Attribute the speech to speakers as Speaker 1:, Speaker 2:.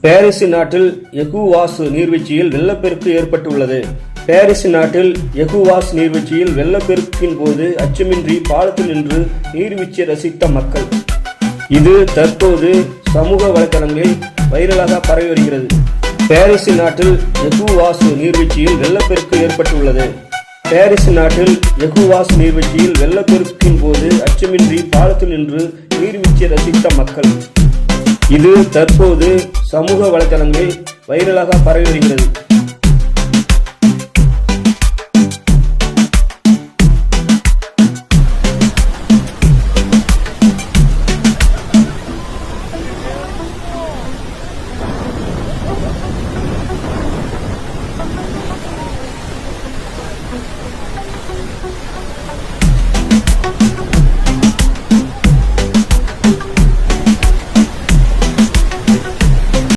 Speaker 1: Paris நாட்டில் எகுவாஸ் நீர்வீழ்ச்சியில் வெள்ளப்பெருக்கு ஏற்பட்டுள்ளது. பாரிஸ் நாட்டில் எகுவாஸ் நீர்வீழ்ச்சியில் வெள்ளப்பெருக்கின் போது அச்சமின்றி பாலத்தில் நின்று நீர்வீழ்ச்சியை ரசித்த மக்கள். இது தற்போது சமூக வலைதளங்களில் வைரலாக பரவி வருகிறது. பாரிஸ் நாட்டில் எகுவாஸ் நீர்வீழ்ச்சியில் வெள்ளப்பெருக்கு ஏற்பட்டுள்ளது. பாரிஸ் நாட்டில் எகுவாஸ் நீர்வீழ்ச்சியில் வெள்ளப்பெருக்கின் போது அச்சமின்றி பாலத்தில் நின்று நீர்வீழ்ச்சியை ரசித்த மக்கள். இது தற்போது சமூக வலைதளங்களில் வைரலாக பரவி வருகிறது.